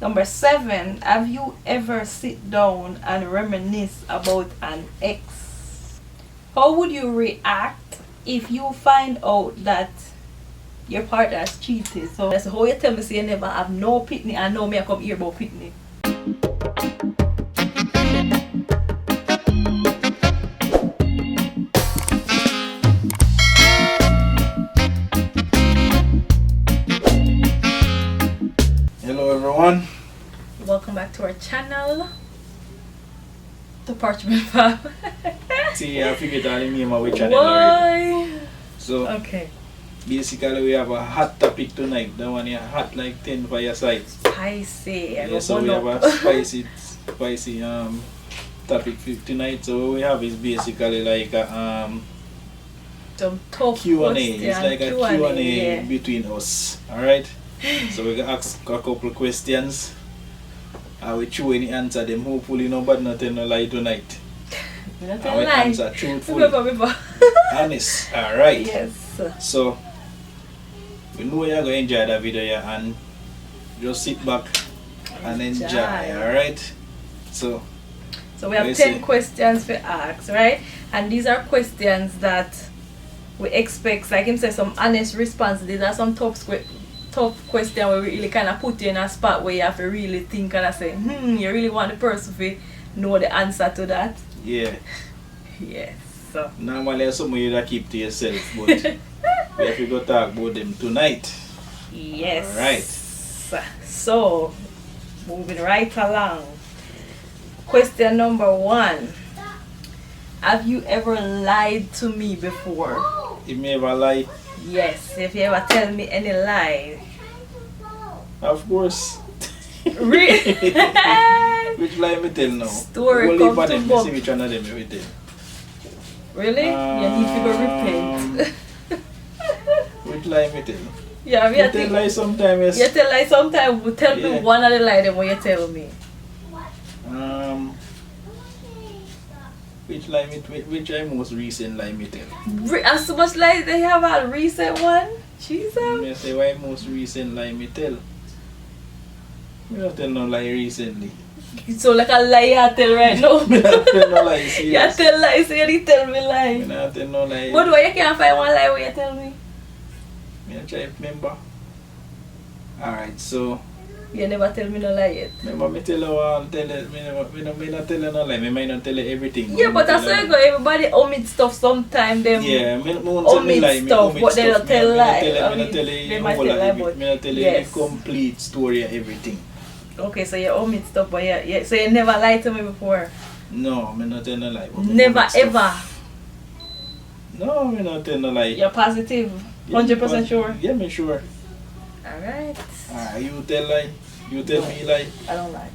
Number 7, have you ever sit down and reminisce about an ex? How would you react if you find out that your partner has cheated? So that's how you tell me say you never have no pitney and now me I come here about pitney. Hello everyone. Welcome back to our channel, the Parchment Fam. See, I figured out the name of our channel already. Why? So Okay. basically we have a hot topic tonight. That one here hot like 10 for your side. Spicy. Yeah, so we have a spicy topic tonight. So what we have is basically like a some tough Q&A. question. It's like a Q&A yeah. between us. Alright? So we're gonna ask a couple questions. We chew any answer them. Hopefully nobody not tell no lie tonight. We not And tell we lie. answer truthfully. Remember. Honest. Alright. Yes. So we know you're gonna enjoy that video here and just sit back and enjoy. Alright? So we have let's 10 see. questions for ask, right? And these are questions that we expect, like him say, some honest response. These are some tough questions where we really kind of put you in a spot where you have to really think and say, you really want the person to know the answer to that? yeah. Yes. So Normally it's something you keep to yourself, but we have to go talk about them tonight. yes. Alright. So moving right along. Question number 1. Have you ever lied to me before? If me ever lie, Yes. If you ever tell me any lie. of course. Really? Which lie me tell now? Story We'll come leave for to them, book. see which one of them you will tell. Really? You need to go repent. Which lie me tell? Yeah, me You I tell think lie sometimes, you yes. tell lie sometimes. Tell me Yeah. one of the lie them what you tell me. Which I most recent lie me tell? As so much lie they have a recent one. Jesus. Me say why most recent lie me tell? Me not tell no lie recently. So like a lie you tell right now. Me not tell no lie You serious. tell lie, so you didn't tell me Me lie. not tell no lie. But why you can't find one lie what you tell me? Me a try remember. Alright, so You never tell me no lie yet. remember me tell her me not tell her no lie. Me might not tell her everything. Yeah, but that's why you go. Everybody omit stuff sometime. Them Yeah, me won't say me omit lie. Me stuff, omit but they stuff. don't tell lie. Me I not mean, tell they her might whole tell lie, of but me not tell her yes. the complete story of everything. Okay, so you omit stuff, but yeah. So you never lied to me before. No, me not tell no lie. but me Never omit stuff. ever. No, me not tell no lie. You're positive. 100% sure. Yeah, me sure. Alright. You tell lie. You tell me lie. I don't lie.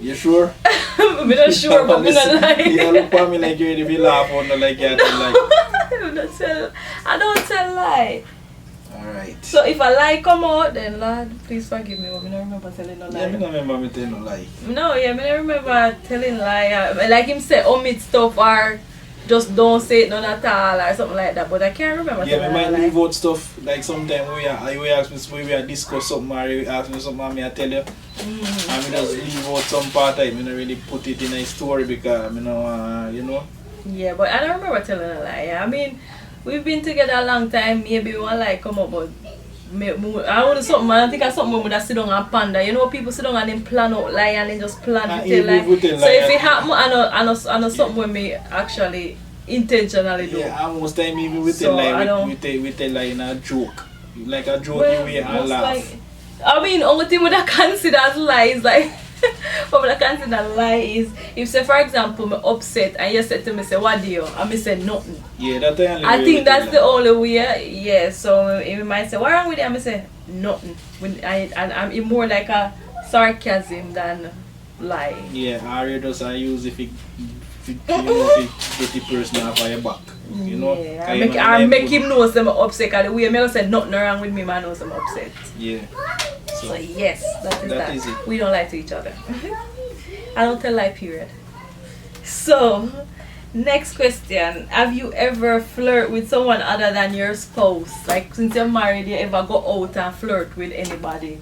You sure? I'm not sure, but I'm not lying. You look at me like you ready to laugh or not like you tell lie. I don't tell lie. Alright. So if a lie come out, then Lord, please forgive me. But I don't remember telling no Yeah, me lie. not remember me tell no lie. No, yeah, I don't remember telling lie. Like him say omit stuff or just don't say it none at all or something like that. But I can't remember Yeah, telling me might a lie. leave out stuff like sometimes we ask me we discuss something or you ask me something and me I tell you. And me just leave out some part of it. Me not really put it in a story because me know you know. Yeah, but I don't remember telling a lie. I mean, we've been together a long time. Maybe one lie come up, but I would something. I think it's something we would have sit down and ponder. You know, people sit down and then plan out lie and then just plan to tell lie. So if it happen, I know something when me actually intentionally do. Yeah, and most time even we So, tell I like don't- we tell like in a joke. Like a joke Well, way and most laugh. like- I mean, only thing would I consider as lie is like, what would I consider lie is if say for example me upset and you said to me say what do you and me say nothing. Yeah, that's the only I way we think that's tell the lie. only way. Yeah. So if you might say what wrong with you, I say nothing. I'm more like a sarcasm than lie. Yeah, or you just use if it you know if get the person off of your back. You know? Yeah, Kind I of make like him know some upset. Cause the way me say nothing wrong with me, man knows I'm upset. Yeah. So So yes, that That is it. We don't lie to each other. I don't tell lie, period. So next question: have you ever flirt with someone other than your spouse? Like since you're married, you ever go out and flirt with anybody?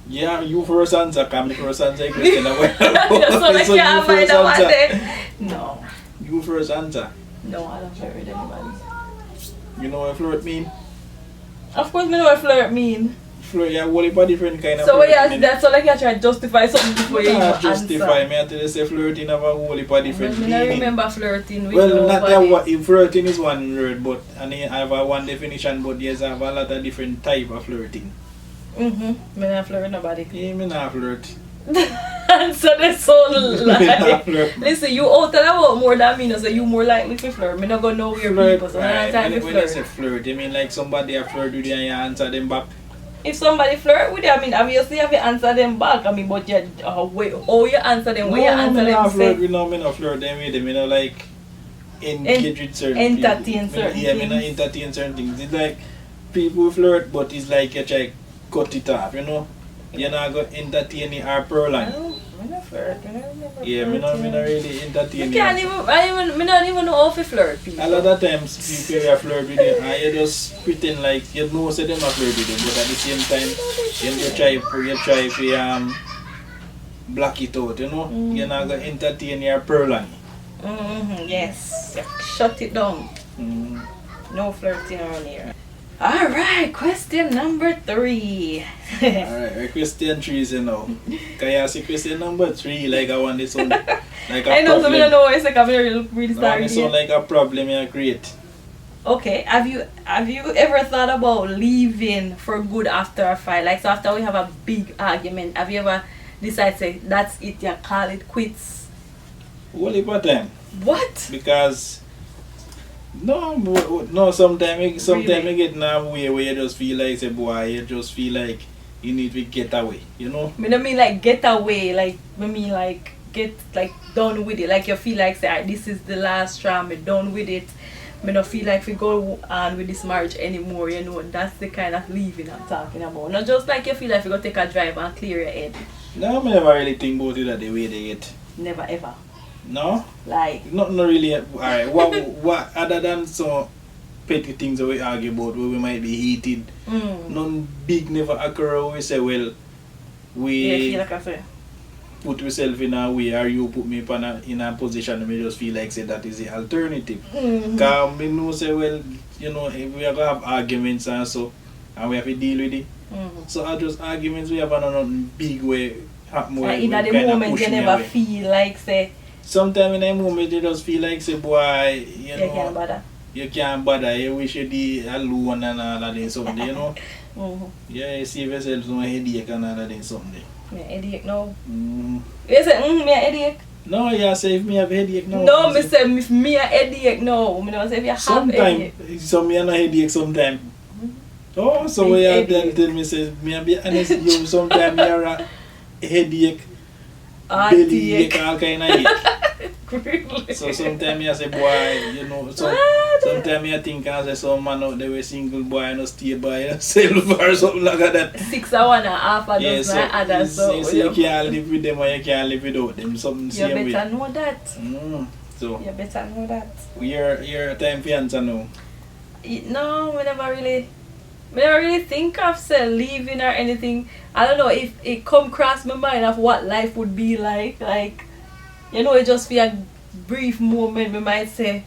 Yeah, you first answer, come first answer question. Just so like you find out what they... No. You first answer. No, I don't flirt with anybody. You know what flirt mean? Of course, I know what flirt mean. Flirt, yeah, whole heap of different kind of so flirt. So that's so like you try to justify something before you even justify answer. Me, I tell you say flirting have a whole heap of different meaning. I remember flirting with well, not that nobody. what flirting is one word, but and I have a one definition, but there's a lot of different type of flirting. Mm-hmm. Me not flirt with nobody. Yeah, me not flirt. So that's so lie. Listen, you out and about more than me, so you more likely to flirt. Me not gonna know your people, so right. time to When flirt. you say flirt, you mean like somebody a flirt with you and you answer them back? If somebody flirt with you, I mean, obviously you have to answer them back. I mean, but you, you answer them, when you answer them, flirt with no, me not flirt them with them. Me not like engage with certain entertain people. certain Yeah, things. me not entertain certain things. It's like people flirt, but it's like you try cut it off, you know? You're not going to entertain it or purling. Me not flirt. Yeah, me not really entertain me not even know how to flirt people. A lot of times people will flirt with you and you just pretend like you know say them not flirt with you, but at the same time you try to block it out, you know? You're not going to entertain your purling. Yes. Shut it down. No flirting around here. Alright, question number 3. Alright, question 3 is now. Can you ask question number 3 like I want this one? Like a I know, problem. so I don't know why it's like I'm really sorry. It sound like a problem you create. Okay, have you ever thought about leaving for good after a fight? Like, so after we have a big argument, have you ever decided say that's it, you call it quits? Whole heap of time. What? Because no, sometimes Really? you get in a way where you just feel like say boy, you just feel like you need to get away, you know? I don't mean like get away, like I mean like get like done with it. Like you feel like say this is the last straw, I'm done with it. I don't feel like we go on with this marriage anymore, you know. That's the kind of leaving I'm talking about. Not just like you feel like you go take a drive and clear your head. No, I never really think about it that the way they get. Never ever. No? Like Not really. Alright, what other than some petty things that we argue about where we might be heated, none big never occur where we say, well, yeah, feel like I say. put yourself in a way or you put me in a position and me just feel like say that is the alternative. Because me know say, well, you know, if we are going to have arguments and so, and we have to deal with it. So I just arguments we have another big way happen where in the moment you never feel like say. Sometimes in a moment you just feel like say boy, you know, can't bother. You can't bother, you wish you be alone and all of that something, you know. Yeah, you save yourself some headache and all of that something. Me headache now. You say me a headache? No, you say if me have headache now. No, me say if me a headache now. Me don't say if you have headache. Sometimes me a headache sometimes. Oh, so we have then tell me say me be honest you sometimes me have a headache. Belly ache, all kind of ache. Really? So sometimes I say boy, you know, sometimes I think I say some man out there with single boy no stay by yourself or something like that. 6 hours and a half a dozen so others. So you can't live with them or you can't live without them. Something you same better way. know that. So You better know that. Your time for answer now. No, I never really think of say leaving or anything. I don't know if it come across my mind of what life would be like. Like, you know, it just be a brief moment. We might say,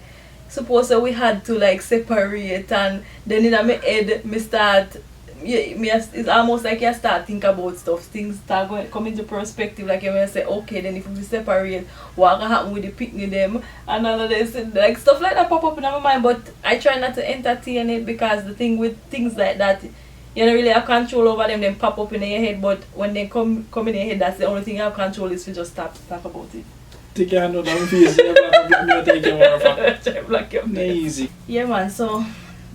suppose that we had to like separate, and then in my head, me start. It's almost like you start think about stuff. Things start come into perspective. Like you may say, okay, then if we separate, what gonna happen with the picnic them and all of this, like stuff like that pop up in my mind. But I try not to entertain it because the thing with things like that, you don't really have control over them. Then pop up in your head, but when they come in your head, that's the only thing you have control is to just stop talk about it. Take your hand out of face. You take your Block your face. Easy. Yeah, man. So.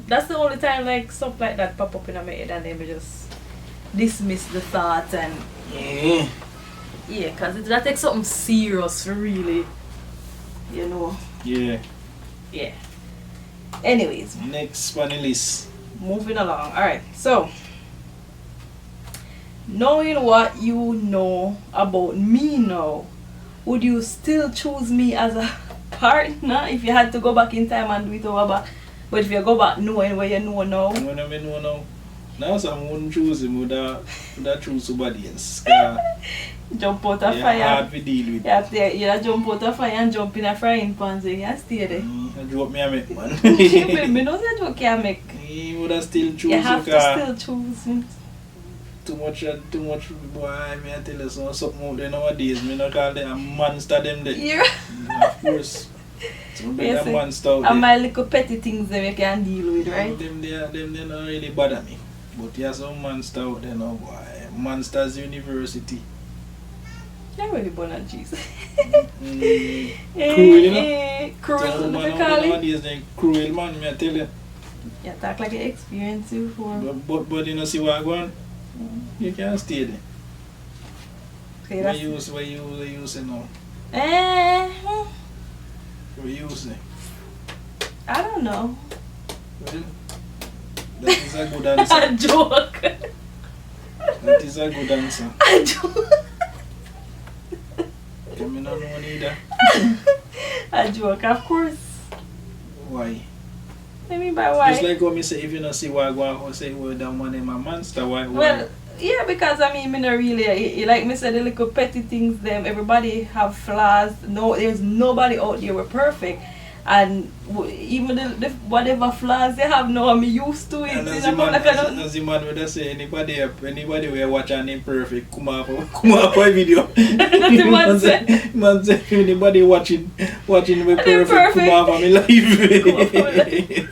That's the only time like stuff like that pop up in my head and then we just dismiss the thought and yeah, cause that takes something serious for really, you know. Yeah. Anyways, next panelist. Moving along. Alright, so knowing what you know about me now, would you still choose me as a partner if you had to go back in time and do it over back? But if you go back knowing what you know now, When I know now, Now some wouldn't choose him, would have choose somebody else. Jump out of Yeah, fire. hard to deal with. Yeah, jump out of fire and jump in a frying pan, so you can stay there. I joke me a make, man. Me know that joke can make. He would have still choose You have because to still choose. too much boy, me I tell you something out there nowadays. Me not call them a monster them there. Yeah. Of course. Some Yes, better monster out and there. my little petty things that you can deal with, right? Them they don't really bother me. But you have some monster out there now, boy. Monsters University. You're really born on Jesus. Cruel, you know? Cruel, So, what man, you call it? nowadays they cruel, man, me I tell you. You talk like an experience before. But you know see what I go on? You can't stay there. Okay, What that's... you say now? What you say? I don't know. Well, that is a good answer. A joke. That is a good answer. A joke. I mean, I don't know neither. A joke, of course. Why? I mean by why? Just like what me say, if you don't see what I go on, say, well, that one name a monster, why? Well, yeah, because I mean, me not really, like me said, the little petty things, them, everybody have flaws. No, there's nobody out there with perfect. And even the whatever flaws they have now, I'm used to it. And as You the know, man, like, as the man would say, anybody we watch an imperfect, come up a video. the man say. Man say, anybody watching we perfect, come up on me live.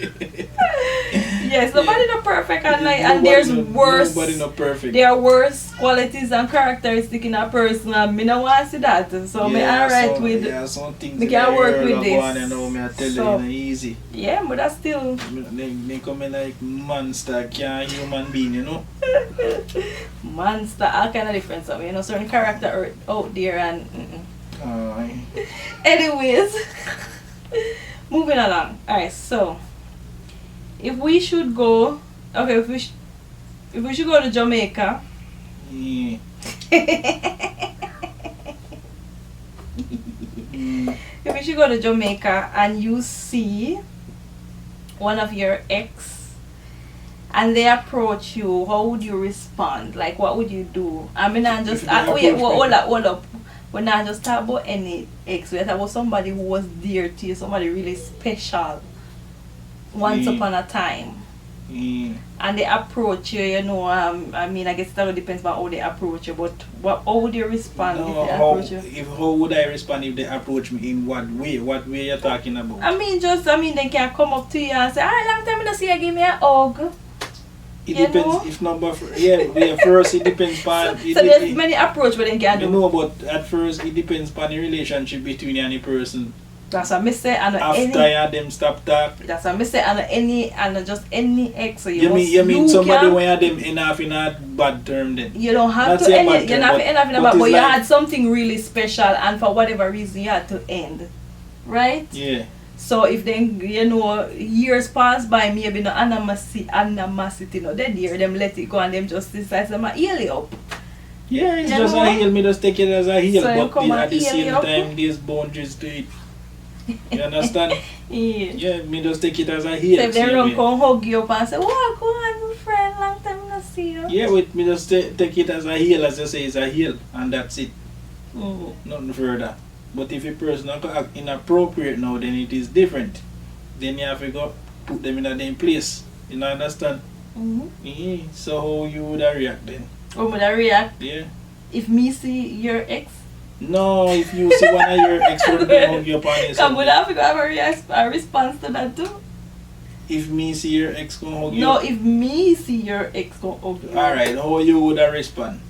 Yes, nobody not perfect, and like, and Nobody there's no- worse. Nobody not perfect. There are worse qualities and characteristics in a person, and me no want to see that. So me alright with. Yeah, some things me can work with this. this. And now me I tell So- you, easy. Yeah, but that's still They come in like monster, can't human being, you know. monster. All kind of different. So you know, certain character out there, and. Anyways, moving along. Alright, so if we should go, okay, if we should go to Jamaica. Yeah. If we should go to Jamaica and you see one of your ex and they approach you, how would you respond? Like, what would you do? I mean, I just wait, hold up. We're not just talking about any ex. We're talking about somebody who was dear to you, somebody really special. Once upon a time. And they approach you, you know, I mean, I guess that all depends on how they approach you, but how would you respond if they approach you? How would I respond if they approach me? In what way? What way you're talking about? They can come up to you and say, alright, long time I don't see you, give me a hug. It You depends know? if first it depends on So there's many approach what they can do. You know, but at first it depends on the relationship between you and the person. That's what I say, and After you them stop talk. that's what I say, and just any ex. So You mean somebody when you them enough in a bad term then? You don't have That's to a end bad it. You're term, not but- enough in a but bad, it's but you like- had something really special, and for whatever reason you had to end. Right? Yeah. So if then years pass by, maybe no animosity no dead here, them let it go and them just decide to heal it up. Yeah, it's You just know? a heal. Me just take it as a heal, So you but come at and the heal same it up? time there's boundaries to it. You understand? Yeah. Yeah, me just take it as a heal. So if they same run way. come hug you up and say, "What go on, my friend? Long time no see you." Yeah, but me just take it as a heal, as I say, it's a heal, and that's it. Nothing further. But if a person act inappropriate now, then it is different. Then you have to go put them in a damn place. You understand? Yeah. So how you would react then? How would I react Yeah. if me see your ex? No, if you see one of your ex friends hug you up on you, Come, would I have to have a response to that too? if me see your ex gonna hug you, No, if me see your ex go hug you. alright, how you would respond?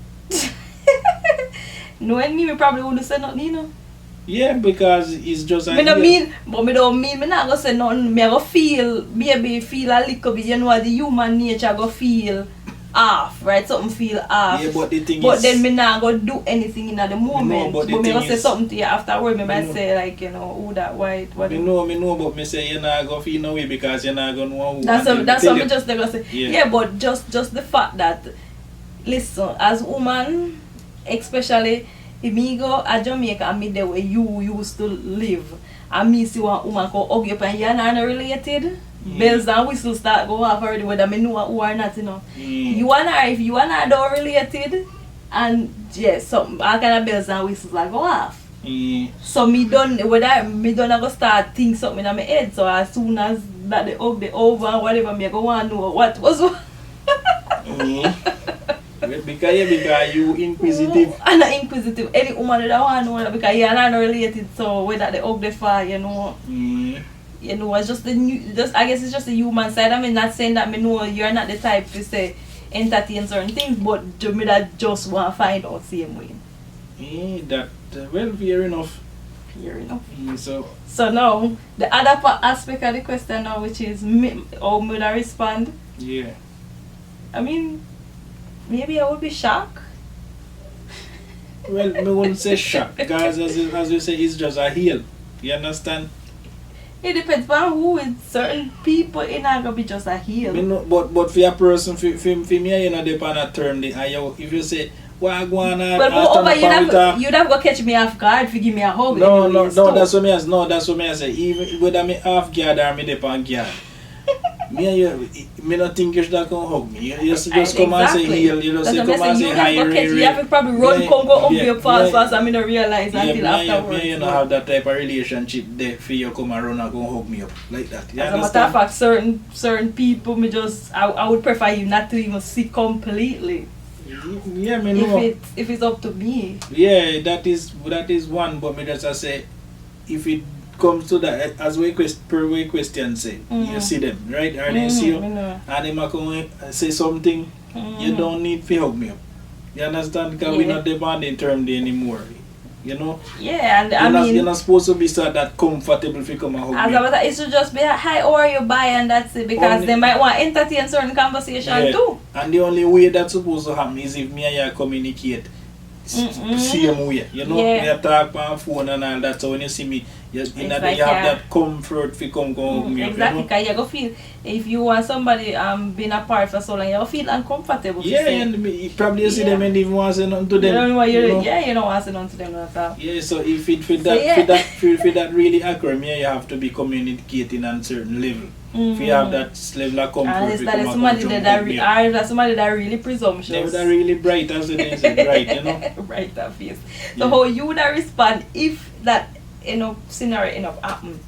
No, and me probably wouldn't say nothing, you know. Yeah, because it's just a Me don't heal. mean, but me don't mean, me not gonna say nothing. Me go feel, maybe feel a little bit, you know, the human nature go feel off, right? Something feel off. Yeah, but the thing But is, then me not gonna do anything in the moment. but the But me thing gonna say is- something to you afterward. Me might know. say like, you know, who that white, what. me know, but me say you're not gonna feel no way because you're not gonna know who. That's and what tell me you. just gonna say. Yeah. Yeah, but just the fact that, listen, as woman, especially if me go to Jamaica and me there where you used to live, and me see one woman go hug you up and you're not related, bells and whistles start go off already, whether me know who or not, you know. You and I, if you and I don't related, and yes, some all kind of bells and whistles like go off. So me don't go start think something in my head. So as soon as that they over whatever, me go want to know what was what. Because you inquisitive. I'm not inquisitive. Any woman that want to know because you're not related. So whether they up the fire, you know. You know, it's just I guess it's just the human side. I mean, not saying that me know you're not the type to say entertain certain things, but me that just want to find out same way. That well, fair enough. Fair enough. So now the other aspect of the question now, which is how would I respond? Yeah. I mean, maybe I would be shocked. Well, I wouldn't say shocked because as you say, it's just a heal. You understand? It depends on who. With certain people, it's not gonna be just a heal. But for a person, for me, you know, depend on a term. If you say, "Well, I go on," you'd have to catch me off guard if you give me a hug. No, that's what me as. No, that's what me I say. Even whether me off guard or me depend guard. Me not think you should come hug me. You just come and say heal. You just say come and say hi. You have to probably run, come go up your fast, and me don't realize until afterwards. You don't have that type of relationship there for you come and run and go hug me up like that. You as a matter of fact, certain people, I would prefer you not to even see completely. Yeah, me know. If it's up to me. Yeah, that is one. But me just say, if it comes to that, as per way question say, you see them, right? Or they see you, and they might come say something, you don't need to hug me up. You understand? Because we're not demanding term day anymore. You know? Yeah, and you're not supposed to be so that comfortable if you come and hug me up. It should just be a hi, how are you, bye, and that's it. Because they might want to entertain certain conversation too. And the only way that's supposed to happen is if me and you communicate same way. You know, we talk on phone and all that, so when you see me, you have that comfort to come hug me up. Exactly, because you go feel, if you want somebody being apart for so long, you feel uncomfortable. Yeah, and probably you see them and even want to say nothing to them. You don't want to say nothing to them at all. Yeah, so if it for that really occur, you have to be communicating on certain level. If you have that level of comfort, and that somebody that really presumptuous. They're really bright, as they say, bright, you know. Bright that face. So how you would respond if that scenario happen,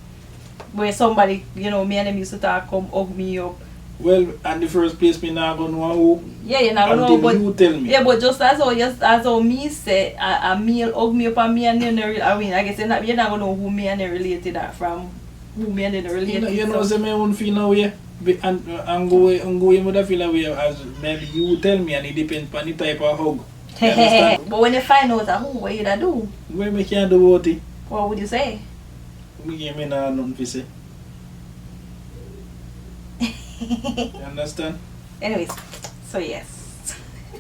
where somebody, me and them used to talk, come hug me up. Well, in the first place, me not gonna know who. Yeah, you're not gonna know, but you tell me. Yeah, but just as how me say, a male hug me up and me and them, I mean, I guess you're not gonna know who me and them related that from. Who me and them related. You know, so me won't feel no way. And going with feel away as maybe you tell me, and it depends on the type of hug. But when you find out who, what you do? Well, me can't do about it. What would you say? Me not nothing to say. You understand? Anyways, so yes,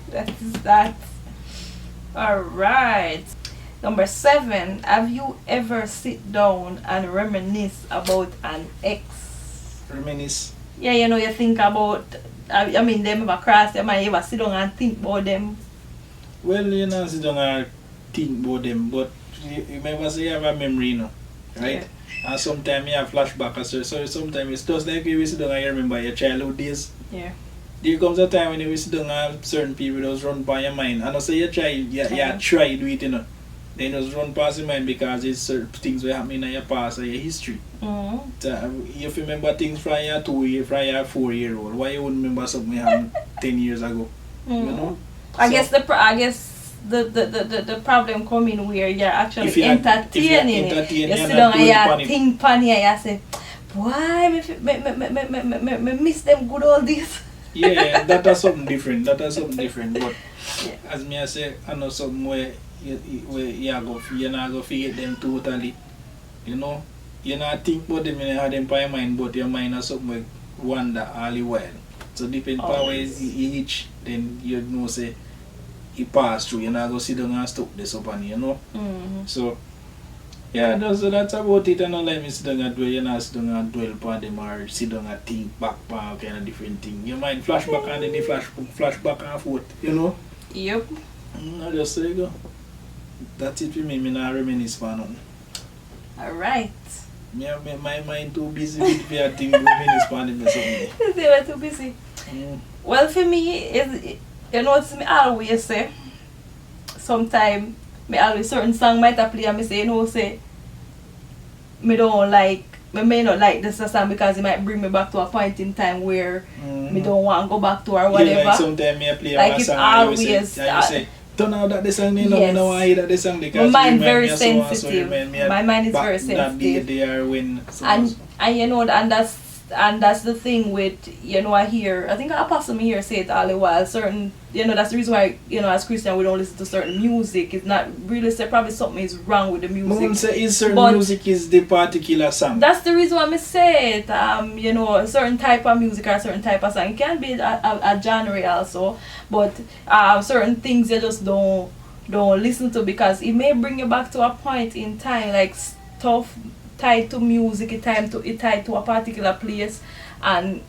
that's that. Alright. Number 7, have you ever sit down and reminisce about an ex? Reminisce? Yeah, you think about, I mean, them ever cross your mind, you ever sit down and think about them? Well, you know, sit down and think about them, but you remember say you have a memory, right? Yeah. And sometimes you have flashbacks, so sometimes it's just like you sit down and you remember your childhood days. Yeah. There comes a time when you sit down and certain people just run by your mind. And I say you try to do it, Then just run past your mind because it's certain things will happen in your past or your history. So if you remember things from your 4-year-old, why you wouldn't remember something happened 10 years ago? You know? I guess the problem coming where you're actually entertaining it. You sit down and you think funny and you say, why me miss them good old days. Yeah, that's something different. But as me I say, I know something where you're not going to forget them totally. You know? You not think about them and you have them by your mind, but your mind has something like wonder all the while. So depending on where you reach, then you know say it pass through. You're not going to sit down and stop this up on you know? So yeah, that's about it. I don't like me sit down and dwell. You're not sit down and dwell upon them or sit down and think back on kind of different thing. Your mind flashback and then they flashback and forth, you know? Yep. I just say go. That's it for me. Me not reminisce for nothing. Alright. My mind too busy with the thing going in Spanish or something. They were too busy. Well, for me, you know what me always say. Sometimes, me always certain song might play and me say, you know, say, me don't like, me may not like this song because it might bring me back to a point in time where me don't want to go back to or whatever. Yeah, like sometimes me play like a it's song always, and you say, turn out that the song, you know, yes. me don't want to hear that the song because my mind very so sensitive. My mind is very that day sensitive. there when so And you know, and that's the thing with, you know, I think Apostle me here say it all the while, certain, you know, that's the reason why, you know, as Christian we don't listen to certain music. It's not really say probably something is wrong with the music. say is certain but music is the particular song. that's the reason why I say it. You know, a certain type of music or a certain type of song. It can be a genre also, but certain things you just don't listen to because it may bring you back to a point in time, like stuff tied to music, it tied to a particular place. And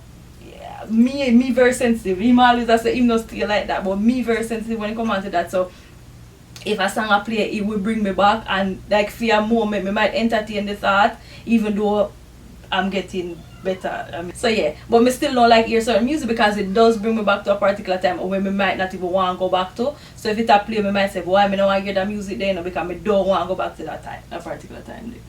me very sensitive. Him always I say him not still like that, but me very sensitive when it comes on to that. So if a song I play, it will bring me back, and like for a moment me might entertain the thought even though I'm getting better. So yeah, but me still don't like hear certain music because it does bring me back to a particular time or when me might not even want to go back to. So if it a play, me might say, why me don't want to hear that music then, because me don't want to go back to that time, a particular time there.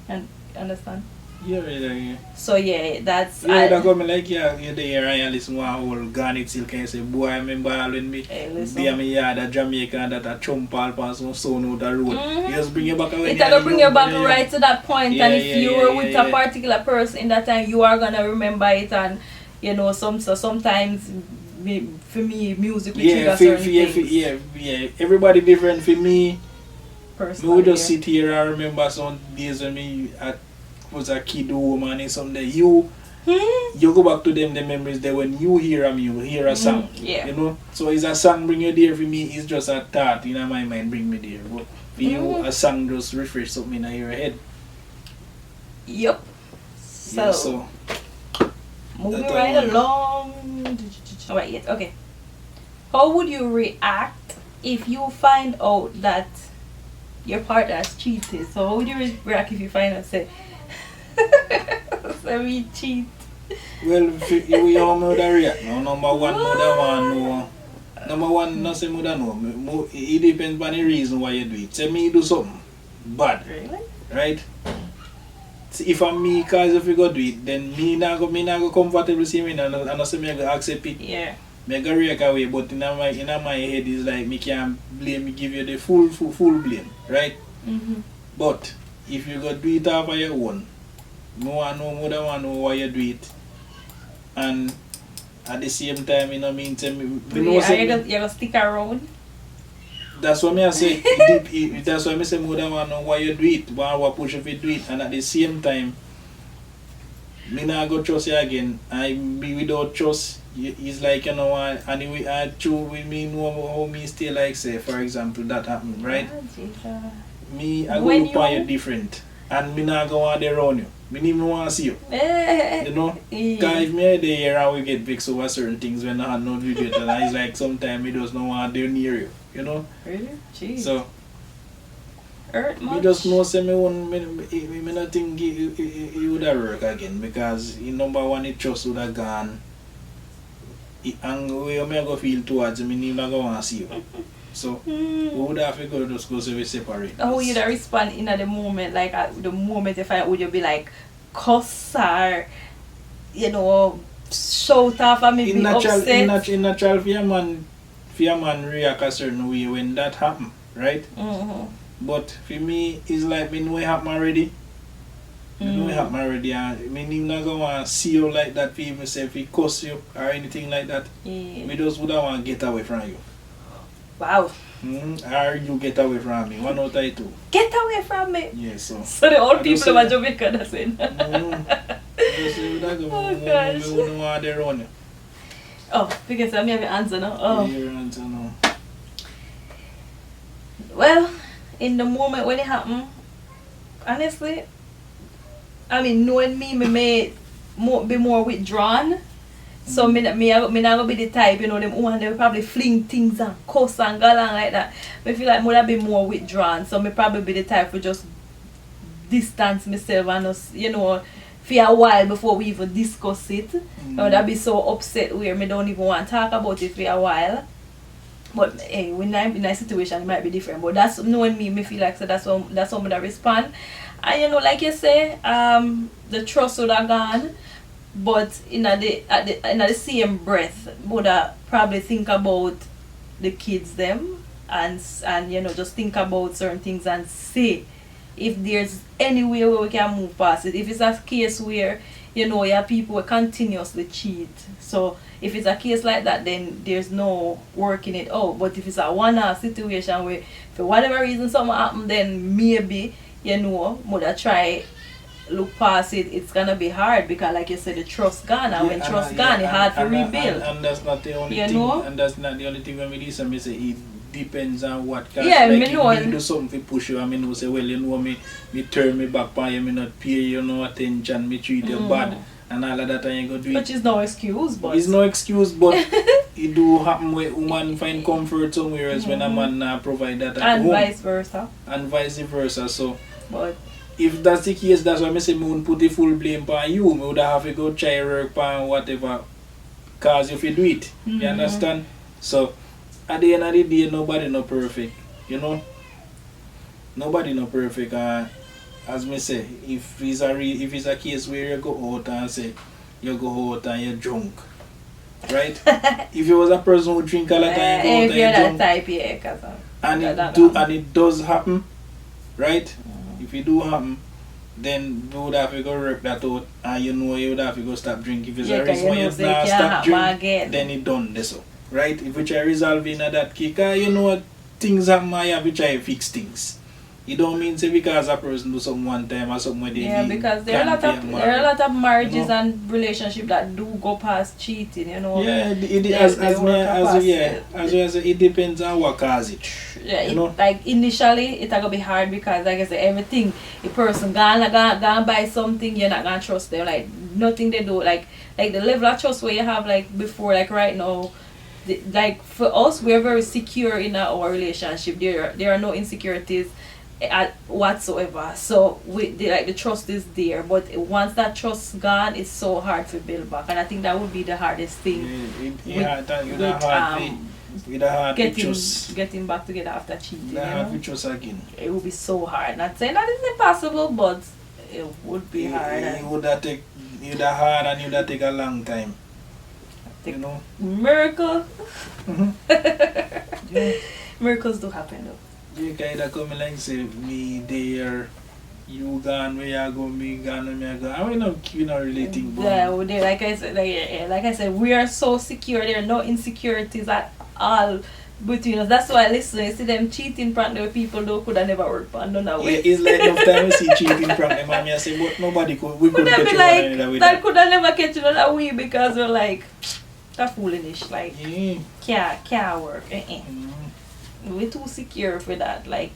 And understand? Yeah. So yeah, that's that got me like you're there and you listen to a whole Garnet still can say, boy, I remember when me be a me yard at Jamaica and that a chump all pass on sound out the road. You just bring you back away. It'll bring you back right to that point. Yeah, And if you were with a particular person in that time, you are gonna remember it. And you know, sometimes for me music will trigger certain things. Yeah. Everybody different. For me, Personally, we would just sit here and remember some days when me was a kid woman and something. You go back to them the memories there when you hear a song. Yeah. You know? So is a song bring you there. For me it's just a thought in my mind bring me there. But for you a song just refresh something in your head. Yep. So moving right along. Alright, yes, okay. How would you react if you find out that your partner has cheated? So how would you react if you find out say so we cheat? Well, we all know that react. No, number one, no. Number one, no say mother no. It depends on the reason why you do it. Say me do something bad, Really? right? See, if I'm me, cause if you go do it, then me not go comfortable see me and I say me I go accept it. Yeah. Me go react away, but in my head is like me can't blame, me give you the full blame, right? But if you go do it off of your own, no one know why you do it, and at the same time, you know, mean to me, You're gonna stick around. that's what me I say. That's why me say more than one know why you do it, why push if you do it, and at the same time, me not go trust you again. I be without trust. It's like, you know, anyway, I true with me know how me stay like say, for example, that happened, right? Me I go look for you different, and me not go want to around you. Me not even want to see you. You know? Because if me there and we get vexed over certain things when I had no video, and it's like sometimes me just don't want to be near you. You know? Really? Jeez. So Hurt much? me just know say me not think it would have work again, because number one it trust would have gone. And where me go feel towards me not go want to see you. So we would have to go just go so we separate. How would you respond in the moment? Like at the moment if would you be like cuss or you know shout off and maybe upset? In natural for your man react a certain way when that happen, right? But for me it's like me know it happen already. Me know it happen already, and me not gonna want to see you like that. People say if he cuss you or anything like that, me just would want to get away from you. Wow. Or you get away from me. One out of two. Get away from me. Yeah, so the old people of Jamaica that's saying. Oh gosh. We don't want to run you. Oh, because I have an answer now. Oh. Your answer now. Well, in the moment when it happened, honestly, I mean, knowing me may be more withdrawn. So me not gonna be the type, you know, them one they probably fling things and cuss and go along like that. I feel like me be more withdrawn. So me probably be the type for just distance myself and us, you know, for a while before we even discuss it. I would be so upset where me don't even want to talk about it for a while. But hey, when I'm in a situation, it might be different. But that's knowing me feel like so that's how I respond. And you know, like you say, the trust would have gone. But in the same breath, would probably think about the kids them and you know, just think about certain things and say if there's any way where we can move past it. If it's a case where, you know, your people will continuously cheat, so if it's a case like that, then there's no working it out. But if it's a one-off situation where for whatever reason something happen, then maybe, you know, would try look past it. It's gonna be hard because, like you said, the trust gone, and when trust gone, it's hard to rebuild. And that's not the only you thing. know? And that's not the only thing when we listen. Me say it depends on what. Cause yeah, like me know. If me do something to push you, I mean, say, well, you know, me turn me back on you, me not pay you no attention, me treat you bad, and all of that, and you go do it. Which is no excuse, but it's no excuse, but it do happen where woman find comfort somewhere else when a man provide that at and home. vice versa. And vice versa. So, but if that's the case, that's why I say me won't put the full blame on you. Me would have to go try work on whatever cause if you do it. You understand? So at the end of the day, nobody no perfect. You know? Nobody no perfect. As me say, if it's a case where you go out and say you go out and you're drunk. Right? If you was a person who drink a lot and you go out and you're drunk. Type, yeah, cause and it does happen, right? If it do happen, then you would have to go work that out, and you know you would have to go stop drinking. If it's a reason why you not stop drinking, then it done this, right? If you try resolving that kick, you know things happen, you have to try fix things. It don't mean say because a person do something one time or something where they because there are a lot of marriages, you know? And relationships that do go past cheating, you know. Yeah, it depends on what cause it. Yeah, you know? Like initially it's gonna be hard because, like I said, everything a person gonna buy something, you're not gonna trust them. Like nothing they do, like the level of trust where you have like before, like right now. Like for us, we're very secure in our relationship. There are no insecurities whatsoever, so the trust is there, but once that trust gone, it's so hard to build back, and I think that would be the hardest thing. Getting back together after cheating, trust again. It would be so hard. Not saying that it's impossible, but it would be hard. It would have hard, and it would have take a long time. You know, miracle. Yeah. Miracles do happen though. You kind of come like say me there, you gone, where you go, me gone, me go. I mean, you not really think. Yeah, like I said, we are so secure. There are no insecurities at all between us. That's why listen, you see them cheating prank with people who could have never worked on none of it. It's like enough time we see cheating prank them and I say, but nobody we couldn't catch you like, another way. That could have never catch you another way because we're like that foolish, like can't work. We're too secure for that, like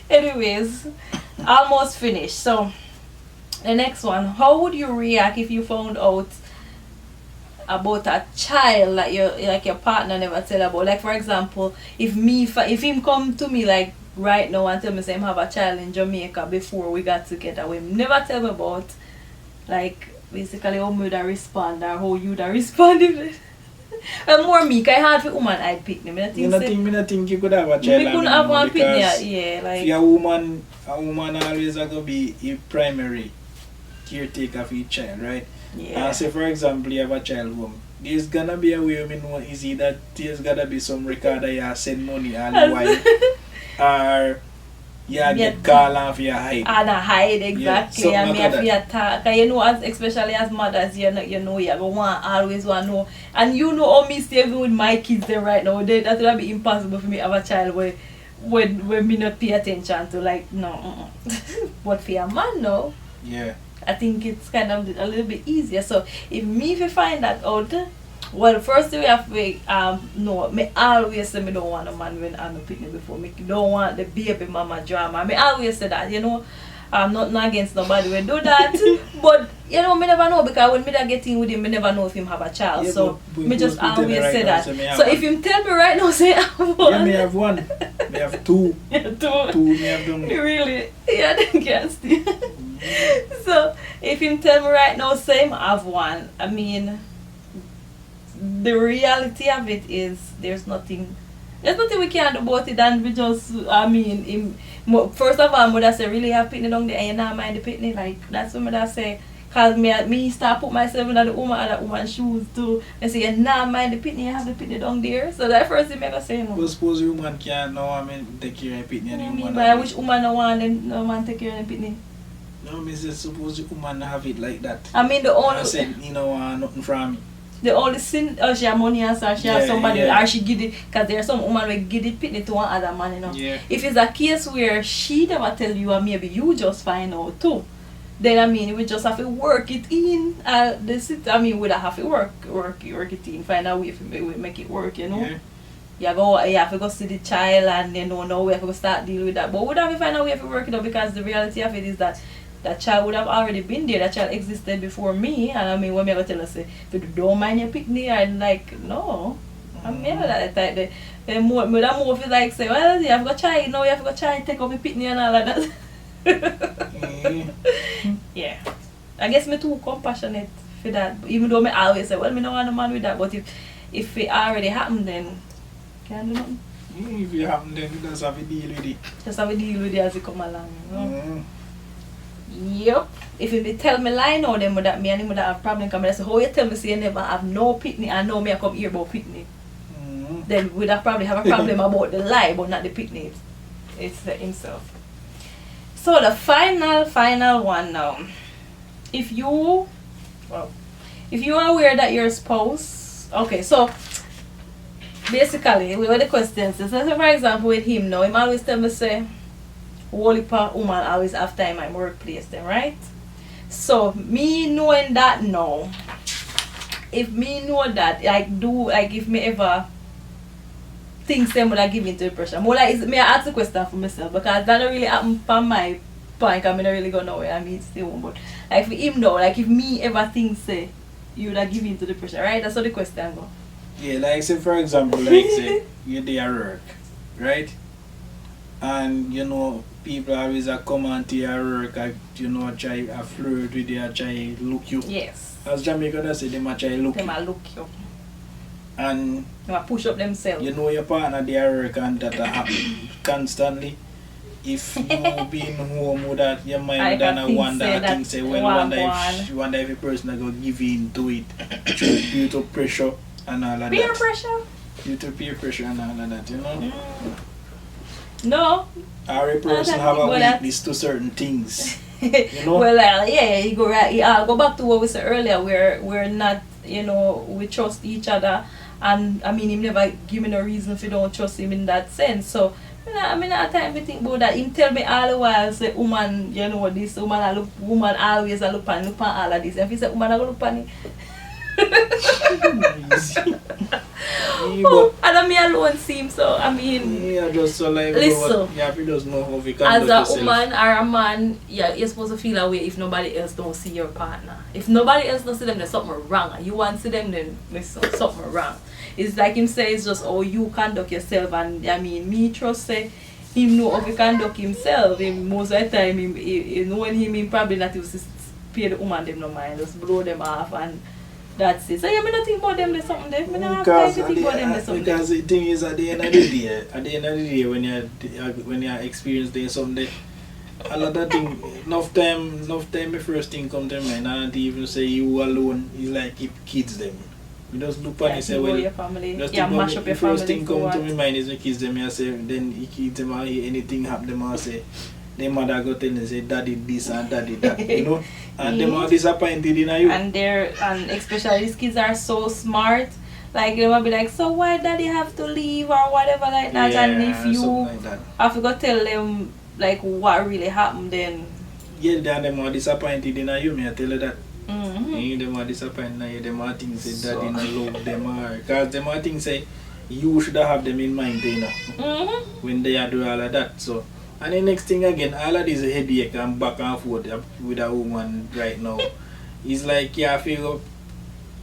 anyways, almost finished. So the next one, how would you react if you found out about a child that your partner never tell about? Like for example, if him come to me like right now and tell me say him have a child in Jamaica before we got together, we never tell me about, like basically how would I respond or how you'd respond if more meek. I had for woman I'd pick them. I think you could have a child. We couldn't have one pick, yeah, like if a woman always gonna be a primary caretaker for your child, right? Yeah. And say for example you have a child home. There's gonna be a way I know is it that there's gotta be some record that you send money all the while or get call off your hide. And a hide, exactly. Yeah, and me have to attack. You know, especially as mothers, you know you always want to know. And you know how me stay even with my kids there right now. That would be impossible for me to have a child where me not pay attention to, like, no. But for a man, no. Yeah. I think it's kind of a little bit easier. So if you find that out, well, first we have to no, me always say me don't want a man when I'm a picnic before. Me don't want the baby mama drama. Me always say that, you know. I'm not against nobody will do that. But you know, me never know, because when me da get in with him, me never know if him have a child. Yeah, so me just always say that. So if him tell me right now, say I have one. Yeah, me have one. Me Me have two. Yeah, two. Two me have done. Really? Yeah, they can't steal. So, if him tell me right now, same have one. I mean, the reality of it is there's nothing we can do about it, and we just, I mean, first of all, mother say really have pitney down there and you not mind the pitney, like, that's what mother say, cause me start put myself in the woman's shoes too, and say you not mind the pitney, you have the pitney down there, so that first thing I go say no. But suppose the woman can't now, I mean, take care of the pitney and the woman. But which woman no want them, no man take care of the pitney? No, me say suppose the woman have it like that. I mean the only... I said, you know, nothing from me. The only sin, or she have money and so she have somebody, yeah. or she give it, because there are some woman will give it pitney to one other man, you know. Yeah. If it's a case where she never tell you and maybe you just find out too, then I mean we just have to work it in. We don't have to work it in, find a way to make it work, you know. Yeah. You have to go see the child and you know now we have to go start dealing with that. But we don't have to find a way to work it out, because the reality of it is that that child would have already been there. That child existed before me, and I mean when me ever tell us, if you don't mind your picnic, I'm like, no. I'm never that type. The more feel like say, well, you have to go try, now you have to go try and take up your picnic and all of that. Yeah. I guess me too compassionate for that. Even though me always say, well, me don't want a man with that, but if it already happened, then can't do nothing. If it happen, then you just have to deal with it. Just have to deal with it as it come along, you know? Yep. If you tell me lie now, then that me and him would have problem. Because I say, how you tell me say you never have no picnic and now me I come here about picnic? Then we'd have probably have a problem about the lie, but not the picnic. It's himself. So the final one now. If you are aware that your spouse, okay, so basically with the questions, so for example with him now, he always tell me say, whole heap of woman always have time at my workplace then, right? So me knowing that now, if me know that, if me ever think them would I give into the pressure, more like me I ask the question for myself, because that don't really happen from my point, because I don't really go nowhere, I mean still one, but like for him though, like if me ever think say you would have give into the pressure, right? That's how the question go. Yeah, like say for example, like say you're there at work, right? And you know people always come on to your work, try a flirt with you, try look you. Yes. As Jamaican say, they might try look them you. look you. And they might push up themselves. You know your partner there work and that happen constantly. If you been home with that, your mind and wonder things say, well, wonder if a person is going to give in to it due to pressure and all of that. Peer pressure? Due to peer pressure and all of that, you know? No. Or a person have a weakness to certain things. You know? Well, you go right. I'll go back to what we said earlier. We're not, we trust each other, and I mean, him never give me no reason if you don't trust him in that sense. So, I mean, at time to think about that. Him tell me all the while, say, woman, this woman always look on all of this. If he say, woman, I go look on it. And me alone seem so, I mean, just so like listen, just know how we can as a yourself. woman or a man, you're supposed to feel away if nobody else don't see your partner. If nobody else don't see them, there's something wrong. You want to see them, then there's something wrong. It's like him say, it's just how you conduct yourself, and I mean, me trust say him know how to conduct himself. Most of the time, knowing him probably not even pay the woman them no mind, just blow them off and that's it. So yeah, me not think about them there's something there. Me not have time to think about them there's something there. Because the thing is, at the end of the day, when you experience doing something, a lot of things, enough time the first thing come to mind, and even say you alone, is like keep kids them. You just look at it and say, well, your family. Just mash up your family. The first thing come to my mind is the kids them, I say, then you kids them, anything happen, them I say, their mother go tell them say daddy this and daddy that, you know, and them are disappointed in you. And especially these kids are so smart, like they will be like, so why daddy have to leave or whatever like that, and if you like have to go tell them like what really happened, then then them are disappointed in you, me I tell you that. Them are disappointed in you, them are things say daddy no love them, because them are things say you should have them in mind, you know, when they are doing all of that. So, and the next thing again, all of this headache and back and forth with a woman right now, it's like you feel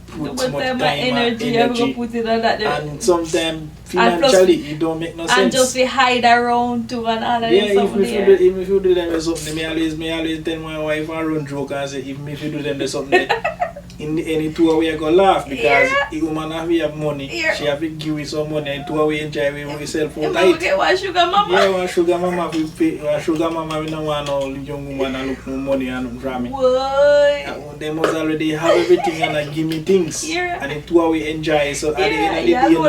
put But much time my and energy, I'm gonna put it on that. and sometimes financially it don't make no sense. And just we hide around too and all that. Yeah, if you do them there's something, me always tell my wife and run joke and say if you do them there's something in any tour we go laugh because the woman have money, she have to give you some money and tour we enjoy with yourself out tight. Okay, one sugar mama. Yeah, one sugar mama we pay, one sugar mama we don't want no young woman and look no money and nothing from me. Boy. They must already have everything and give me things. And the tour we enjoy. So at the end of the day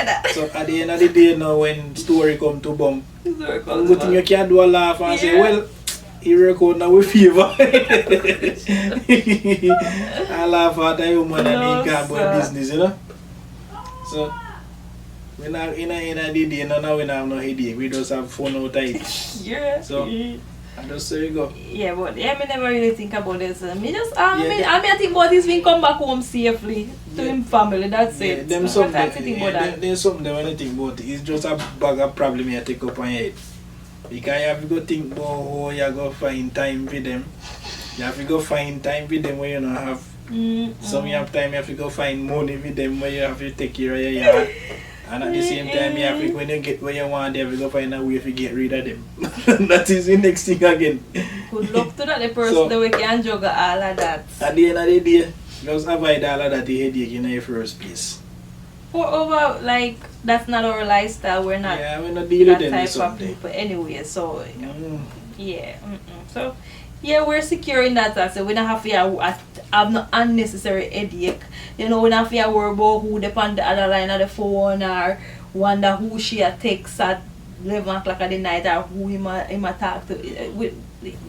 now, so at the end of the day now when story come to bump, good thing you can do a laugh and say, well, he record now with favor. I laugh at the woman and he can't do business, you know. So we not in a day now we don't have no headache. We just have fun out tight. So and just so you go. Yeah, but me never really think about this. Me just I think about this when come back home safely to him family. That's it. Them something there's something that when I think about it, it's just a bag of problem you take up on your head. Because you have to go think about how you go find time with them. You have to go find time with them where you don't have. Some you have time, you have to go find money with them where you have to take care of your yard. And at the same time, you have to, when you get where you want, you have to go find a way to get rid of them. That is the next thing again. Good luck to that, the person that we can juggle all of that. At the end of the day, just avoid all of that headache in the first place. Over, like, that's not our lifestyle. We're not, we're not dealing with that type of people anyway. So, So, we're secure in that. So we don't have to have no unnecessary headache. You know, we don't have to worry about who depend the other line of the phone or wonder who she takes at 11 o'clock at the night or who him talk to.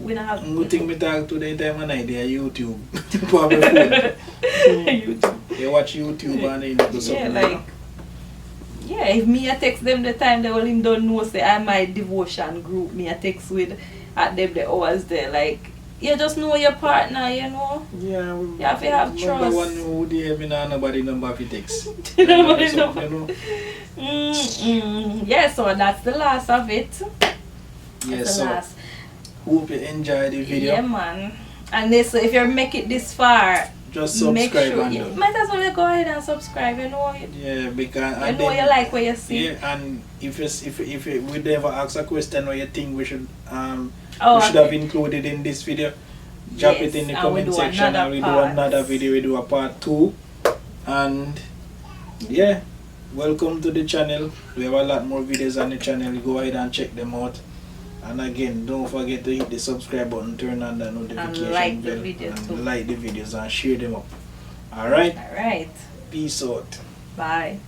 We don't have. Good thing we talk to the time of night. They are YouTube. Probably phone. YouTube. They watch YouTube and they do something. If me I text them the time they will him don't know say I my devotion group me I text with at them the hours there. Like you just know your partner, you know. Yeah, you have to have trust. Number one who they have nobody number for text. Nobody number. Yeah, so that's the last of it. Yes, so last. Hope you enjoy the video. Yeah, man. And this, if you make it this far, just subscribe and you might as well go ahead and subscribe, you know. Yeah, because you know you like what you see. Yeah, and if we ever ask a question or you think we should have included in this video, drop it in the comment section and we do another video, we do a part 2. And welcome to the channel. We have a lot more videos on the channel. Go ahead and check them out. And again, don't forget to hit the subscribe button, turn on the notification and like bell, the video and like the videos and share them up. Alright? Alright. Peace out. Bye.